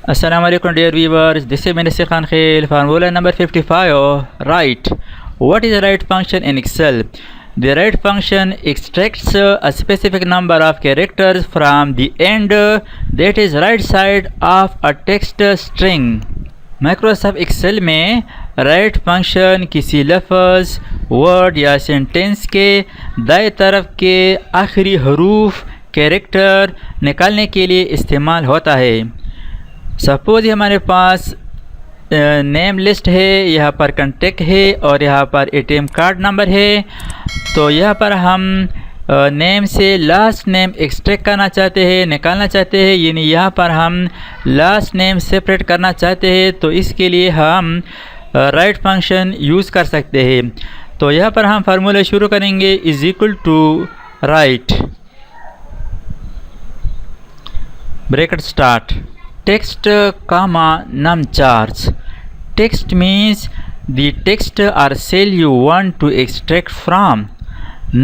Assalamu alaikum dear viewers, this is Minister Khan Khail. Formula number 55, right. What is the right function in Excel? The right function extracts a specific number of characters from the end, that is right side of a text string. Microsoft Excel में right function किसी लफ्ज़, word या sentence के दाएं तरफ के आखिरी हरूफ कैरेक्टर निकालने के लिए इस्तेमाल होता है। सपोज़ हमारे पास नेम लिस्ट है, यहाँ पर कॉन्टेक्ट है और यहाँ पर एटीएम कार्ड नंबर है। तो यहाँ पर हम नेम से लास्ट नेम एक्सट्रैक्ट करना चाहते हैं, निकालना चाहते हैं, यानी यहाँ पर हम लास्ट नेम सेपरेट करना चाहते हैं। तो इसके लिए हम राइट फंक्शन यूज़ कर सकते हैं। तो यहाँ पर हम फार्मूला शुरू करेंगे, is equal to right bracket start text comma num charts. Text means the text or cell you want to extract from.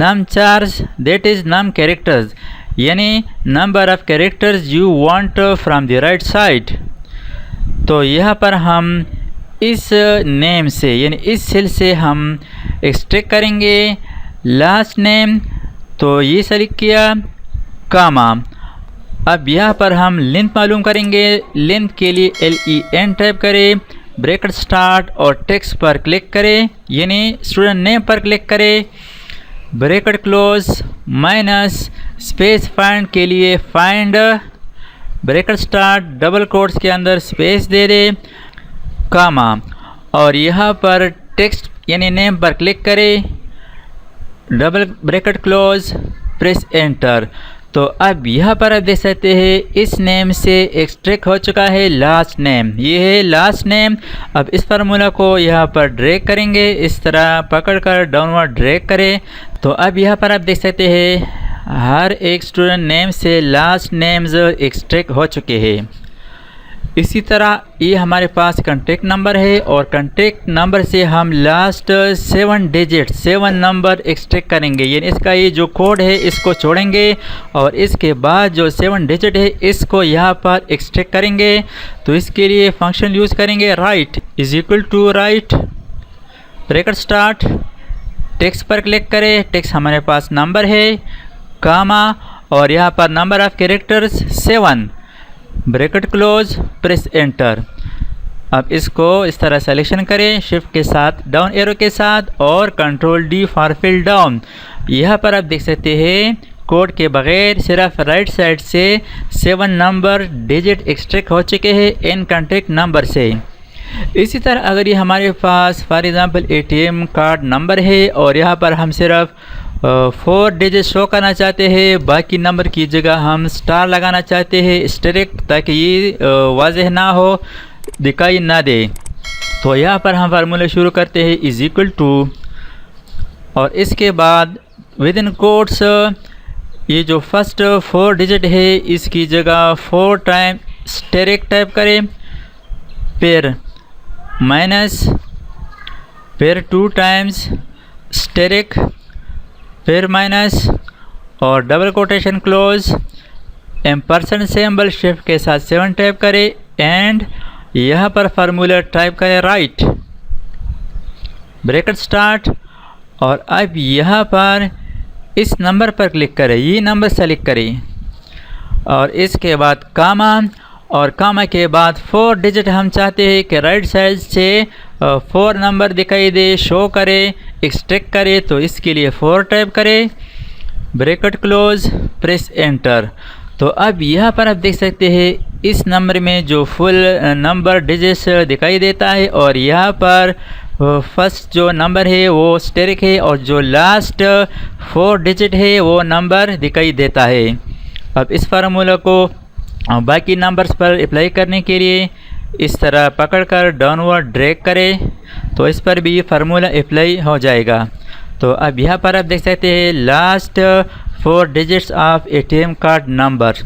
Num charts, that is num characters, यानी number of characters you want from the right side. तो यहाँ पर हम इस name से यानी इस cell से हम एक्सट्रैक्ट करेंगे लास्ट नेम। तो ये सेलेक्ट किया, कामा। अब यहाँ पर हम लेंथ मालूम करेंगे। लेंथ के लिए LEN टाइप करें, ब्रैकेट स्टार्ट और टेक्स्ट पर क्लिक करें, यानी स्टूडेंट नेम पर क्लिक करें, bracket close minus space find के लिए find bracket start double quotes के अंदर स्पेस दे दे, कामा। और यहाँ पर टेक्स्ट यानी नेम पर क्लिक करें, double bracket close, press enter. तो अब यहाँ पर आप देख सकते हैं इस नेम से एक्सट्रैक्ट हो चुका है लास्ट नेम, ये है लास्ट नेम। अब इस फार्मूला को यहाँ पर ड्रैग करेंगे, इस तरह पकड़कर डाउनवर्ड ड्रैग करें। तो अब यहाँ पर आप देख सकते हैं हर एक स्टूडेंट नेम से लास्ट नेम्स एक्सट्रैक्ट हो चुके हैं। इसी तरह ये हमारे पास कॉन्टैक्ट नंबर है और कॉन्टैक्ट नंबर से हम लास्ट 7 डिजिट 7 नंबर एक्सट्रैक्ट करेंगे, यानी इसका ये जो कोड है इसको छोड़ेंगे और इसके बाद जो 7 डिजिट है इसको यहाँ पर एक्सट्रैक्ट करेंगे। तो इसके लिए फंक्शन यूज़ करेंगे right is equal to right bracket start, text पर क्लिक करें, टेक्स्ट हमारे पास नंबर है, कामा और यहाँ पर number of characters 7, bracket close, press enter. अब इसको इस तरह सिलेक्शन करें शिफ्ट के साथ, डाउन एरो के साथ और control D for fill down. यहाँ पर आप देख सकते हैं कोड के बगैर सिर्फ राइट साइड से 7 नंबर डिजिट एक्सट्रैक्ट हो चुके हैं इन कॉन्टैक्ट नंबर से। इसी तरह अगर ये हमारे पास for example ATM card number है और यहाँ पर हम सिर्फ 4 डिजिट शो करना चाहते हैं, बाकी नंबर की जगह हम स्टार लगाना चाहते हैं स्टेरिक, ताकि ये वाज़ेह ना हो, दिखाई ना दे। तो यहाँ पर हम फार्मूला शुरू करते हैं इज़ इक्वल टू और इसके बाद विद इन कोट्स ये जो फर्स्ट 4 डिजिट है इसकी जगह 4 टाइम स्टेरिक टाइप करें, फिर माइनस, फिर 2 टाइम्स स्टेरिक, फिर माइनस और double quotation close, ampersand symbol shift के साथ 7 टाइप करें एंड यहाँ पर फार्मूला टाइप करें राइट ब्रैकेट स्टार्ट। और अब यहाँ पर इस नंबर पर क्लिक करें, ये नंबर सेलेक्ट करें और इसके बाद कामा और कामा के बाद 4 डिजिट हम चाहते हैं कि राइट साइड से 4 नंबर दिखाई दे, शो करे, एक्सट्रैक्ट करे। तो इसके लिए 4 टाइप करें, ब्रैकेट क्लोज, प्रेस एंटर। तो अब यहाँ पर आप देख सकते हैं इस नंबर में जो फुल नंबर डिजिट्स दिखाई देता है और यहाँ पर फर्स्ट जो नंबर है वो स्टेरिक है और जो लास्ट 4 डिजिट है वो नंबर दिखाई देता है। अब इस फार्मूला को बाकी नंबर्स पर अप्लाई करने के लिए इस तरह पकड़कर डाउनवर्ड ड्रैग करें, तो इस पर भी फार्मूला अप्लाई हो जाएगा। तो अब यहाँ पर आप देख सकते हैं last 4 digits of ATM card number.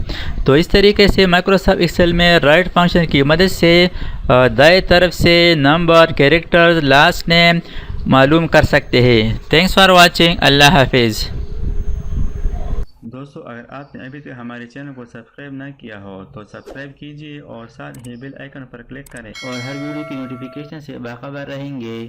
तो इस तरीके से माइक्रोसॉफ्ट एक्सेल में राइट फंक्शन की मदद से दाएं तरफ से नंबर, कैरेक्टर्स, लास्ट नेम मालूम कर सकते हैं। थैंक्स फॉर वाचिंग, अल्लाह हाफिज़। दोस्तों अगर आपने अभी तक हमारे चैनल को सब्सक्राइब ना किया हो तो सब्सक्राइब कीजिए और साथ ही बेल आइकन पर क्लिक करें और हर वीडियो की नोटिफिकेशन से बाखबर रहेंगे।